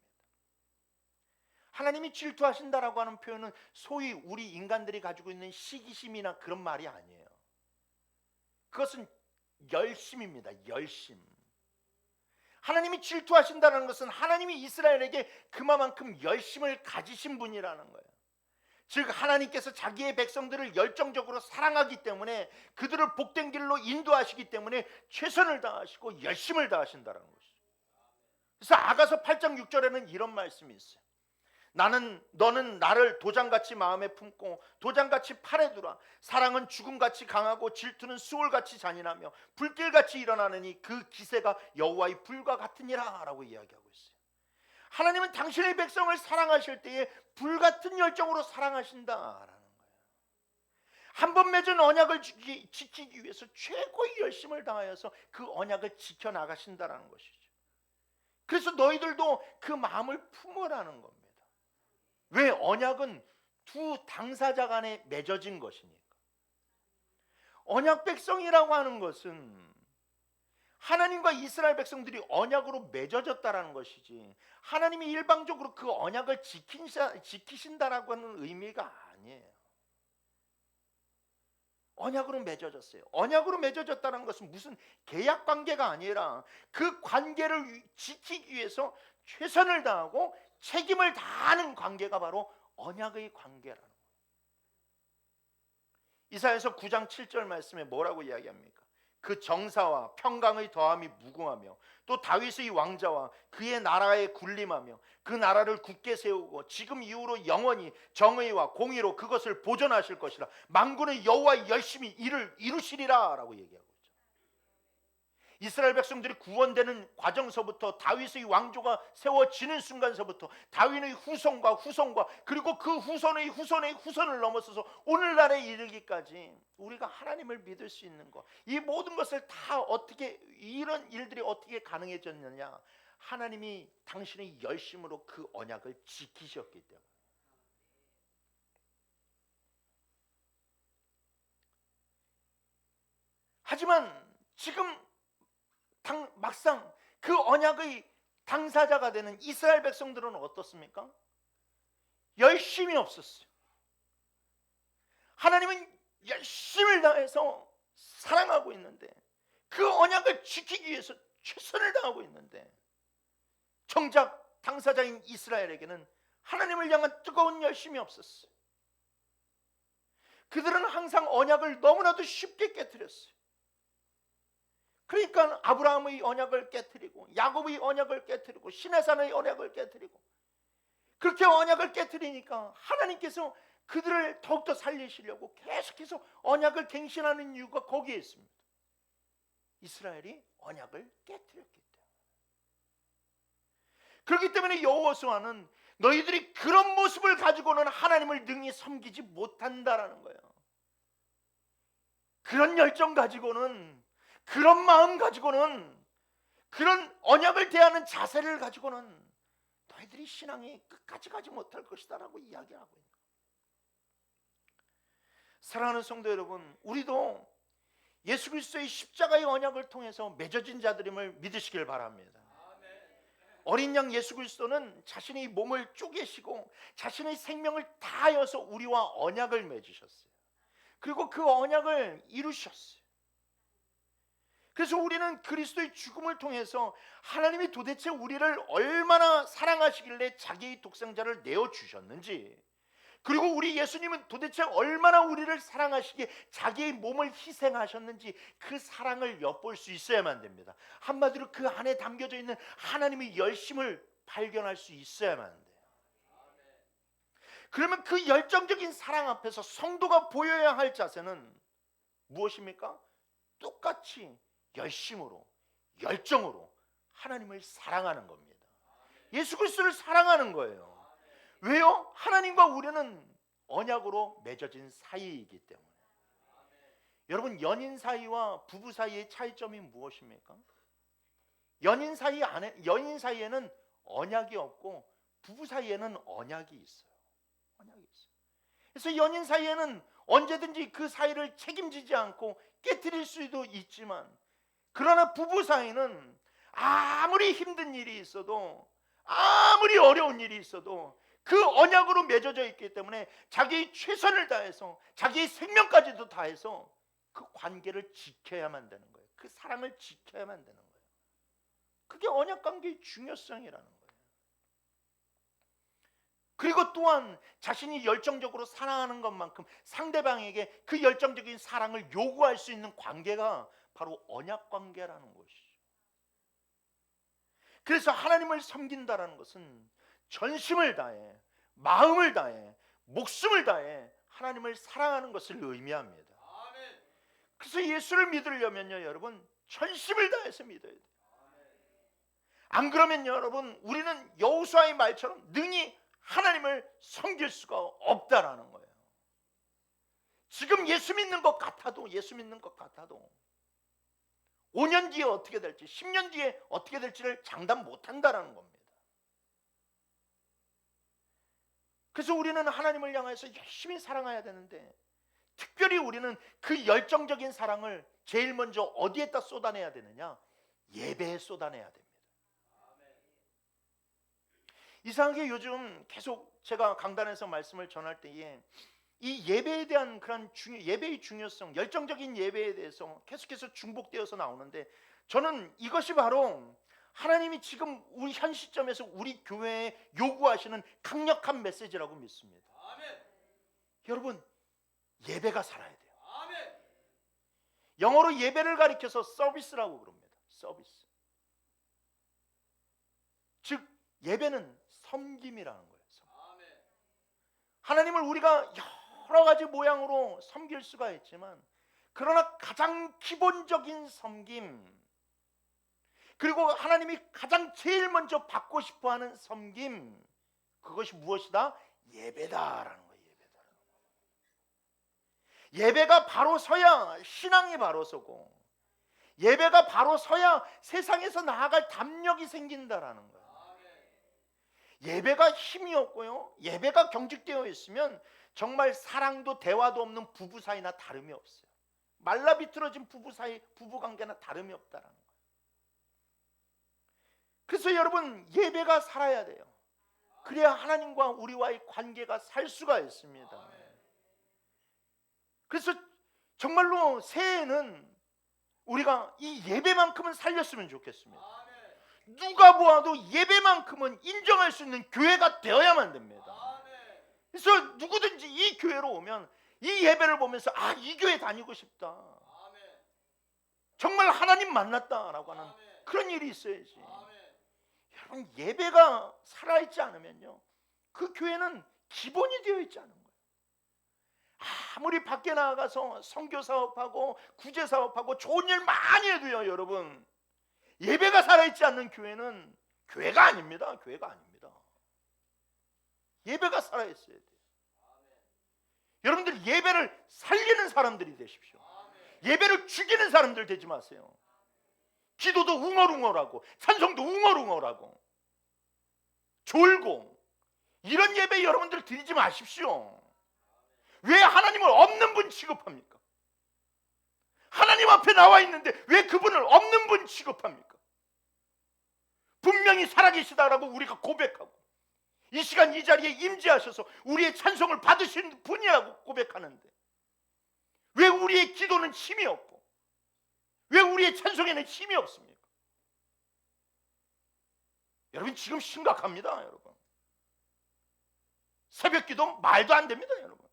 하나님이 질투하신다라고 하는 표현은 소위 우리 인간들이 가지고 있는 시기심이나 그런 말이 아니에요. 그것은 열심입니다. 열심. 하나님이 질투하신다는 것은 하나님이 이스라엘에게 그만큼 열심을 가지신 분이라는 거예요. 즉 하나님께서 자기의 백성들을 열정적으로 사랑하기 때문에 그들을 복된 길로 인도하시기 때문에 최선을 다하시고 열심을 다하신다는 것이죠. 그래서 아가서 8장 6절에는 이런 말씀이 있어요. 너는 나를 도장같이 마음에 품고 도장같이 팔에 두라. 사랑은 죽음같이 강하고 질투는 수월같이 잔인하며 불길같이 일어나느니 그 기세가 여호와의 불과 같으니라 라고 이야기하고 있어요. 하나님은 당신의 백성을 사랑하실 때에 불같은 열정으로 사랑하신다라는 거예요. 한 번 맺은 언약을 지키기 위해서 최고의 열심을 다하여서 그 언약을 지켜나가신다라는 것이죠. 그래서 너희들도 그 마음을 품으라는 겁니다. 왜? 언약은 두 당사자 간에 맺어진 것이니까. 언약 백성이라고 하는 것은 하나님과 이스라엘 백성들이 언약으로 맺어졌다라는 것이지 하나님이 일방적으로 그 언약을 지키신다라고 하는 의미가 아니에요. 언약으로 맺어졌어요. 언약으로 맺어졌다는 것은 무슨 계약 관계가 아니라 그 관계를 지키기 위해서 최선을 다하고 책임을 다하는 관계가 바로 언약의 관계라는 거예요. 이사야서 9장 7절 말씀에 뭐라고 이야기합니까? 그 정사와 평강의 더함이 무궁하며 또 다윗의 왕자와 그의 나라에 군림하며 그 나라를 굳게 세우고 지금 이후로 영원히 정의와 공의로 그것을 보존하실 것이라. 만군의 여호와의 열심히 이를 이루시리라 라고 얘기하고 있죠. 이스라엘 백성들이 구원되는 과정서부터 다윗의 왕조가 세워지는 순간서부터 다윗의 후손과 그리고 그 후손의 후손을 넘어서서 오늘날에 이르기까지 우리가 하나님을 믿을 수 있는 것, 이 모든 것을 다 어떻게, 이런 일들이 어떻게 가능해졌느냐? 하나님이 당신의 열심으로 그 언약을 지키셨기 때문에. 하지만 지금 막상 그 언약의 당사자가 되는 이스라엘 백성들은 어떻습니까? 열심이 없었어요. 하나님은 열심을 다해서 사랑하고 있는데 그 언약을 지키기 위해서 최선을 다하고 있는데 정작 당사자인 이스라엘에게는 하나님을 향한 뜨거운 열심이 없었어요. 그들은 항상 언약을 너무나도 쉽게 깨뜨렸어요. 그러니까 아브라함의 언약을 깨뜨리고 야곱의 언약을 깨뜨리고 시내산의 언약을 깨뜨리고 그렇게 언약을 깨뜨리니까 하나님께서 그들을 더욱더 살리시려고 계속해서 언약을 갱신하는 이유가 거기에 있습니다. 이스라엘이 언약을 깨뜨렸기 때문에. 그렇기 때문에 여호수아는 너희들이 그런 모습을 가지고는 하나님을 능히 섬기지 못한다라는 거예요. 그런 열정 가지고는, 그런 마음 가지고는, 그런 언약을 대하는 자세를 가지고는 너희들이 신앙이 끝까지 가지 못할 것이다 라고 이야기하고 있는 거예요. 사랑하는 성도 여러분, 우리도 예수 그리스도의 십자가의 언약을 통해서 맺어진 자들임을 믿으시길 바랍니다. 어린 양 예수 그리스도는 자신의 몸을 쪼개시고 자신의 생명을 다하여서 우리와 언약을 맺으셨어요. 그리고 그 언약을 이루셨어요. 그래서 우리는 그리스도의 죽음을 통해서 하나님이 도대체 우리를 얼마나 사랑하시길래 자기의 독생자를 내어주셨는지, 그리고 우리 예수님은 도대체 얼마나 우리를 사랑하시기에 자기의 몸을 희생하셨는지 그 사랑을 엿볼 수 있어야만 됩니다. 한마디로 그 안에 담겨져 있는 하나님의 열심을 발견할 수 있어야만 돼요. 그러면 그 열정적인 사랑 앞에서 성도가 보여야 할 자세는 무엇입니까? 똑같이 열심으로, 열정으로 하나님을 사랑하는 겁니다. 예수 그리스도를 사랑하는 거예요. 왜요? 하나님과 우리는 언약으로 맺어진 사이이기 때문에. 여러분, 연인 사이와 부부 사이의 차이점이 무엇입니까? 연인 사이에는 언약이 없고 부부 사이에는 언약이 있어요. 언약이 있어요. 그래서 연인 사이에는 언제든지 그 사이를 책임지지 않고 깨트릴 수도 있지만, 그러나 부부 사이는 아무리 힘든 일이 있어도, 아무리 어려운 일이 있어도 그 언약으로 맺어져 있기 때문에 자기의 최선을 다해서, 자기의 생명까지도 다해서 그 관계를 지켜야만 되는 거예요. 그 사랑을 지켜야만 되는 거예요. 그게 언약 관계의 중요성이라는 거예요. 그리고 또한 자신이 열정적으로 사랑하는 것만큼 상대방에게 그 열정적인 사랑을 요구할 수 있는 관계가 바로 언약 관계라는 것이죠. 그래서 하나님을 섬긴다라는 것은 전심을 다해, 마음을 다해, 목숨을 다해 하나님을 사랑하는 것을 의미합니다. 그래서 예수를 믿으려면요, 여러분, 전심을 다해서 믿어야 돼요. 안 그러면 여러분, 우리는 여호수아의 말처럼 능히 하나님을 섬길 수가 없다라는 거예요. 지금 예수 믿는 것 같아도 5년 뒤에 어떻게 될지, 10년 뒤에 어떻게 될지를 장담 못한다라는 겁니다. 그래서 우리는 하나님을 향해서 열심히 사랑해야 되는데, 특별히 우리는 그 열정적인 사랑을 제일 먼저 어디에다 쏟아내야 되느냐? 예배에 쏟아내야 됩니다. 이상하게 요즘 계속 제가 강단에서 말씀을 전할 때에 이 예배에 대한 그런 예배의 중요성, 열정적인 예배에 대해서 계속해서 중복되어서 나오는데, 저는 이것이 바로 하나님이 지금 우리 현 시점에서 우리 교회에 요구하시는 강력한 메시지라고 믿습니다. 아멘. 여러분, 예배가 살아야 돼요. 아멘. 영어로 예배를 가리켜서 서비스라고 그럽니다. 서비스. 즉 예배는 섬김이라는 거예요. 하나님을 우리가 여러 가지 모양으로 섬길 수가 있지만, 그러나 가장 기본적인 섬김, 그리고 하나님이 가장 제일 먼저 받고 싶어하는 섬김, 그것이 무엇이다? 예배다라는 거예요. 예배가 바로 서야 신앙이 바로 서고, 예배가 바로 서야 세상에서 나아갈 담력이 생긴다라는 거예요. 예배가 힘이 없고요, 예배가 경직되어 있으면 정말 사랑도 대화도 없는 부부 사이나 다름이 없어요. 말라비틀어진 부부 사이, 부부 관계나 다름이 없다라는 거예요. 그래서 여러분, 예배가 살아야 돼요. 그래야 하나님과 우리와의 관계가 살 수가 있습니다. 그래서 정말로 새해에는 우리가 이 예배만큼은 살렸으면 좋겠습니다. 누가 보아도 예배만큼은 인정할 수 있는 교회가 되어야만 됩니다. 그래서 누구든지 이 교회로 오면 이 예배를 보면서 이 교회 다니고 싶다, 정말 하나님 만났다라고 하는 그런 일이 있어야지. 여러분, 예배가 살아있지 않으면요, 그 교회는 기본이 되어 있지 않은 거예요. 아무리 밖에 나가서 선교 사업하고 구제 사업하고 좋은 일 많이 해도요, 여러분, 예배가 살아있지 않는 교회는 교회가 아닙니다. 교회가 아닙니다. 예배가 살아있어야 돼요. 여러분들, 예배를 살리는 사람들이 되십시오. 예배를 죽이는 사람들 되지 마세요. 기도도 웅얼웅얼하고 찬송도 웅얼웅얼하고 졸고 이런 예배 여러분들 드리지 마십시오. 왜 하나님을 없는 분 취급합니까? 하나님 앞에 나와 있는데 왜 그분을 없는 분 취급합니까? 분명히 살아계시다라고 우리가 고백하고, 이 시간 이 자리에 임재하셔서 우리의 찬송을 받으신 분이라고 고백하는데, 왜 우리의 기도는 힘이 없고, 왜 우리의 찬송에는 힘이 없습니까? 여러분, 지금 심각합니다. 여러분, 새벽기도 말도 안 됩니다. 여러분,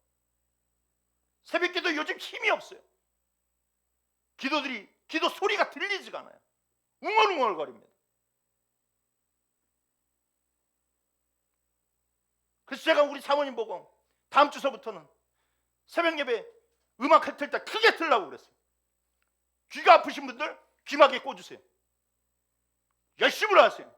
새벽기도 요즘 힘이 없어요. 기도 소리가 들리지가 않아요. 웅얼웅얼거립니다. 그래서 제가 우리 사모님 보고 다음 주서부터는 새벽 예배 음악 틀 때 크게 틀라고 그랬어요. 귀가 아프신 분들 귀마개 꽂으세요. 열심히 하세요.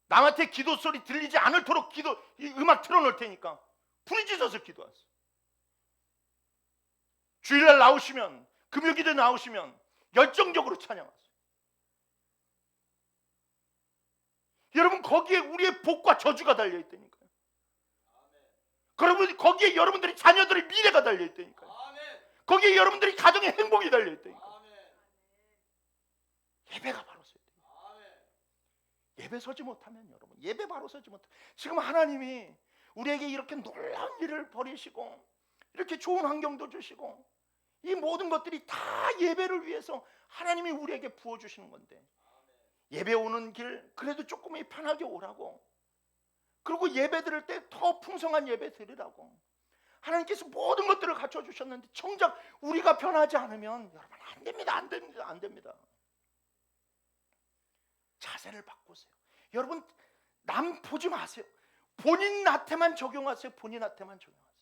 남한테 기도 소리 들리지 않을도록 이 음악 틀어놓을 테니까 부르짖어서 기도하세요. 주일날 나오시면, 금요기도 나오시면 열정적으로 찬양하세요. 여러분 거기에 우리의 복과 저주가 달려있다니까요. 여러분 거기에 여러분들이 자녀들의 미래가 달려있다니까요. 거기에 여러분들이 가정의 행복이 달려있다니까요. 예배가 바로 서야 돼요. 예배 서지 못하면 여러분, 예배 바로 서지 못하면, 지금 하나님이 우리에게 이렇게 놀라운 일을 벌이시고 이렇게 좋은 환경도 주시고 이 모든 것들이 다 예배를 위해서 하나님이 우리에게 부어주시는 건데, 예배 오는 길 그래도 조금 편하게 오라고, 그리고 예배 드릴 때 더 풍성한 예배 드리라고 하나님께서 모든 것들을 갖춰주셨는데 정작 우리가 변하지 않으면 여러분 안 됩니다. 안 됩니다. 안 됩니다. 자세를 바꾸세요. 여러분 남 보지 마세요. 본인한테만 적용하세요. 본인한테만 적용하세요.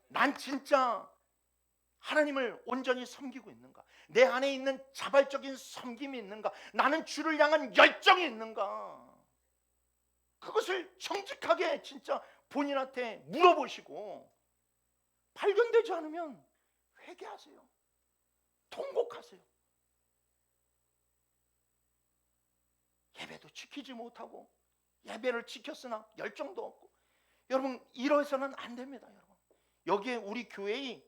난 진짜 하나님을 온전히 섬기고 있는가? 내 안에 있는 자발적인 섬김이 있는가? 나는 주를 향한 열정이 있는가? 그것을 정직하게 진짜 본인한테 물어보시고, 발견되지 않으면 회개하세요. 통곡하세요. 예배도 지키지 못하고 예배를 지켰으나 열정도 없고, 여러분 이러서는 안 됩니다. 여러분 여기에 우리 교회의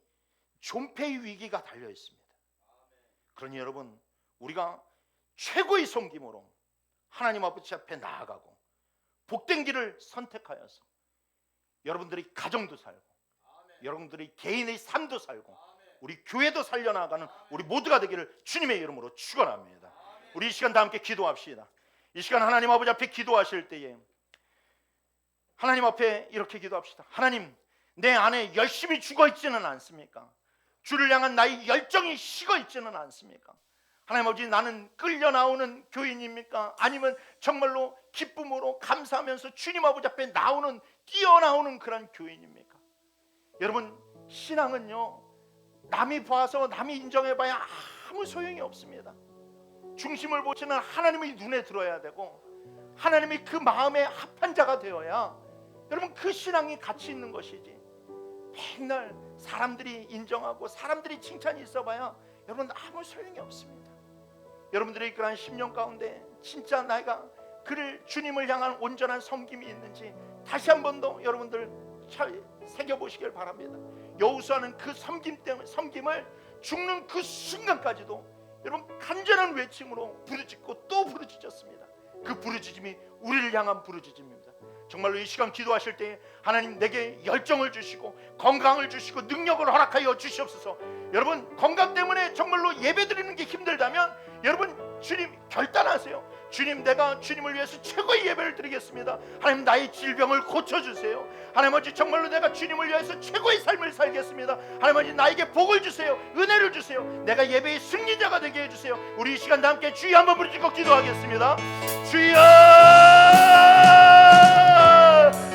존폐의 위기가 달려 있습니다. 그러니 여러분 우리가 최고의 섬김으로 하나님 아버지 앞에 나아가고 복된 길을 선택하여서 여러분들이 가정도 살고 여러분들이 개인의 삶도 살고 우리 교회도 살려나가는 우리 모두가 되기를 주님의 이름으로 축원합니다. 우리 이 시간 다 함께 기도합시다. 이 시간 하나님 아버지 앞에 기도하실 때에 하나님 앞에 이렇게 기도합시다. 하나님, 내 안에 열심히 죽어 있지는 않습니까? 주를 향한 나의 열정이 식어 있지는 않습니까? 하나님 아버지, 나는 끌려 나오는 교인입니까? 아니면 정말로 기쁨으로 감사하면서 주님 아버지 앞에 나오는, 뛰어나오는 그런 교인입니까? 여러분, 신앙은요, 남이 봐서 남이 인정해봐야 아무 소용이 없습니다. 중심을 보시는 하나님의 눈에 들어야 되고, 하나님이 그 마음에 합한 자가 되어야 여러분 그 신앙이 가치 있는 것이지, 맨날 사람들이 인정하고 사람들이 칭찬이 있어봐야 여러분 아무 소용이 없습니다. 여러분들의 그런 10년 가운데 진짜 내가 그를 주님을 향한 온전한 섬김이 있는지 다시 한 번 더 여러분들 새겨보시길 바랍니다. 여호수아는 그 섬김을 죽는 그 순간까지도 여러분 간절한 외침으로 부르짖고 또 부르짖었습니다. 그 부르짖음이 우리를 향한 부르짖음입니다. 정말로 이 시간 기도하실 때 하나님 내게 열정을 주시고 건강을 주시고 능력을 허락하여 주시옵소서. 여러분 건강 때문에 정말로 예배드리는 게 힘들다면 여러분 주님 결단하세요. 주님, 내가 주님을 위해서 최고의 예배를 드리겠습니다. 하나님, 나의 질병을 고쳐주세요. 하나님 아버지, 정말로 내가 주님을 위해서 최고의 삶을 살겠습니다. 하나님 아버지, 나에게 복을 주세요. 은혜를 주세요. 내가 예배의 승리자가 되게 해주세요. 우리 이 시간 다 함께 주여 한번 부르짖고 기도하겠습니다. 주여,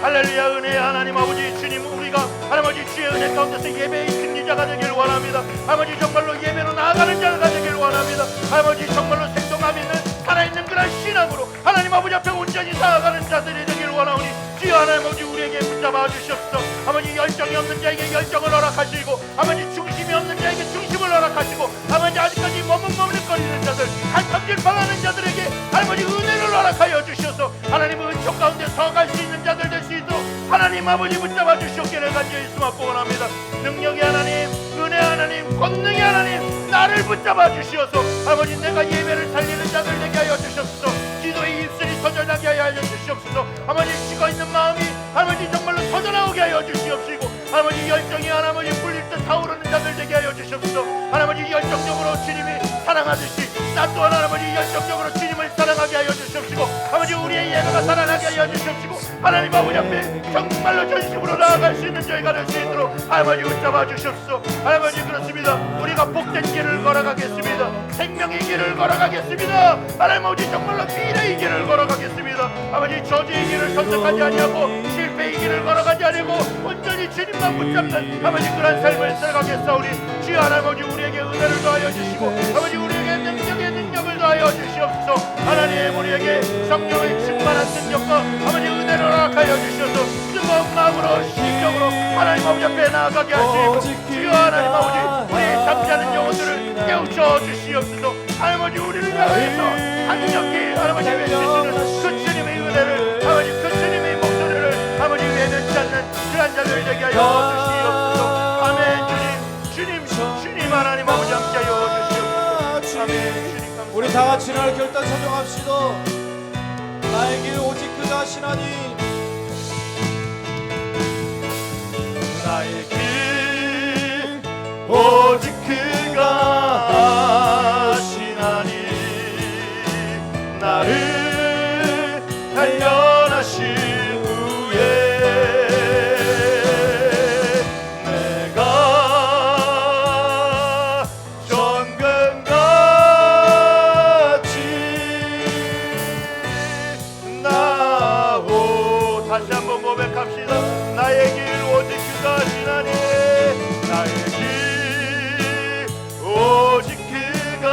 할렐루야. 은혜의 하나님 아버지, 주님, 우리가 하나님 아버지 주의 은혜 가운데서 예배의 승리자가 되길 원합니다. 아버지, 정말로 예배로 나아가는 자가 되길 원합니다. 아버지, 정말로 생동감 있는 살아있는 그런 신앙으로 하나님 아버지 앞에 온전히 나아가는 자들이 되길 원하오니 주여 하나님 아버지, 우리에게 붙잡아 주시옵소서. 아버지, 열정이 없는 자에게 열정을 허락하시고, 아버지 중심이 없는 자에게 중심을 허락하시고, 아버지 아직까지 머뭇머뭇거리는 자들, 갈팡질팡하는 자들에게 아버지 은혜를 허락하여 주셔서 하나님의 은총 가운데 서갈 수 있는 자들 될 수 있도록 하나님 아버지 붙잡아 주시옵기를 간절히 수맙고 원합니다. 능력의 하나님, 은혜 하나님, 권능의 하나님, 나를 붙잡아 주시어서 아버지 내가 예배를 살리는 자들 되게 하여 주시옵소서. 기도의 입술이 터져나게 하여 주시옵소서. 아버지, 식어있는 마음이 아버지 정말로 터져나오게 하여 주시옵시고, 아버지 열정이 하나님이 불릴 듯 타오르는 자들 되게 하여 주시옵소서. 하나님 열정적으로 주님이 사랑하듯이 나 또한 하나님 열정적으로 주님을 사랑하게 하여 주시옵시고, 아버지 우리의 예배가 살아나게 하여 주시옵시고, 하나님 아버지 앞에 정말로 전심으로 나아갈 수 있는 저희가 될 수 있도록 아버지 붙잡아 주시옵소서. 아버지, 그렇습니다. 우리가 복된 길을 걸어가겠습니다. 생명의 길을 걸어가겠습니다. 하나님 아버지, 정말로 미래의 길을 걸어가겠습니다. 아버지, 저주의 길을 선택하지 아니하고 실패의 길을 걸어가지 아니하고 온전히 주님만 붙잡는 아버지 그런 삶을 살아가겠사오니 주여 하나님 아버지, 우리에게 은혜를 더하여 주시고, 아버지 우리에게 능력을 더하여 주시옵소서. 하나님, 우리에게 성령의 충만한 능력과 아버지 은혜를 허락하여 주셔서 뜨거운 마음으로 심령으로 하나님 아버지 앞에 나아가게 하시고, 주여 하나님 아버지, 우리 잠자는 영혼들을 깨우쳐 주시옵소서. 하나님 아버지, 우리를 향해서 한정기 하나님 아버지 외치시는 그 주님 되게 하여 주시옵소서. 아멘. 주님 하나님 아버지 함께 하여 주시옵소서. 아멘. 주님 감사합니다. 우리 다 같이 날 결단 선정합시다. 나의 길 오직 그가 하시나니, 나의 길 오직 그가 하시나니, 나를 단련하신 후에 내가 정금같이 나오. 다시 한번 고백합시다. 나의 길 오직 그가 하시나니, 나의 길 오직 그가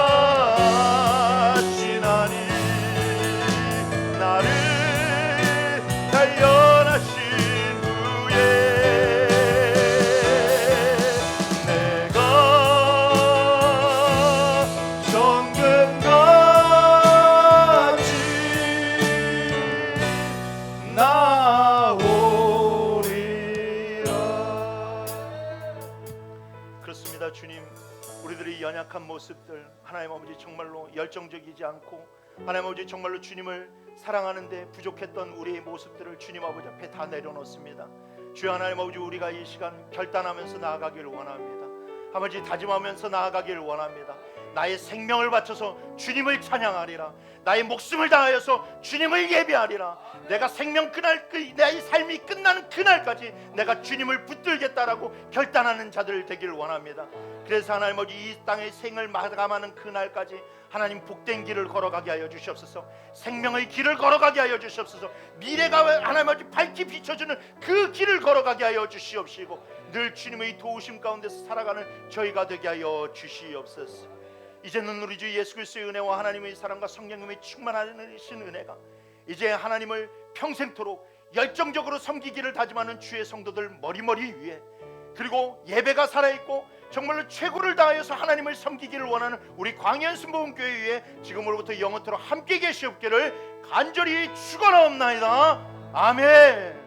하시나니, 나를 단련하신 후에 내가 정금같이 나오리라. 그렇습니다. 주님, 우리들의 연약한 모습들, 하나님 아버지 정말로 열정적이지 않고 하나님 아버지 정말로 주님을 사랑하는데 부족했던 우리의 모습들을 주님 아버지 앞에 다 내려놓습니다. 주여 하나님 아버지, 우리가 이 시간 결단하면서 나아가기를 원합니다. 아버지 다짐하면서 나아가기를 원합니다. 나의 생명을 바쳐서 주님을 찬양하리라. 나의 목숨을 다하여서 주님을 예배하리라. 내가 생명 그날, 내 삶이 끝나는 그날까지 내가 주님을 붙들겠다라고 결단하는 자들 되기를 원합니다. 그래서 하나님 아버지 이 땅의 생을 마감하는 그날까지 하나님 복된 길을 걸어가게 하여 주시옵소서. 생명의 길을 걸어가게 하여 주시옵소서. 미래가 하나님 아버지 밝게 비춰주는 그 길을 걸어가게 하여 주시옵시고, 늘 주님의 도우심 가운데서 살아가는 저희가 되게 하여 주시옵소서. 이제는 우리 주 예수 그리스도의 은혜와 하나님의 사랑과 성령님의 충만하신 은혜가 이제 하나님을 평생토록 열정적으로 섬기기를 다짐하는 주의 성도들 머리머리 위에, 그리고 예배가 살아있고 정말로 최고를 다하여서 하나님을 섬기기를 원하는 우리 광야한 순복음교회 위에 지금으로부터 영원토록 함께 계시옵기를 간절히 축원하옵나이다. 아멘.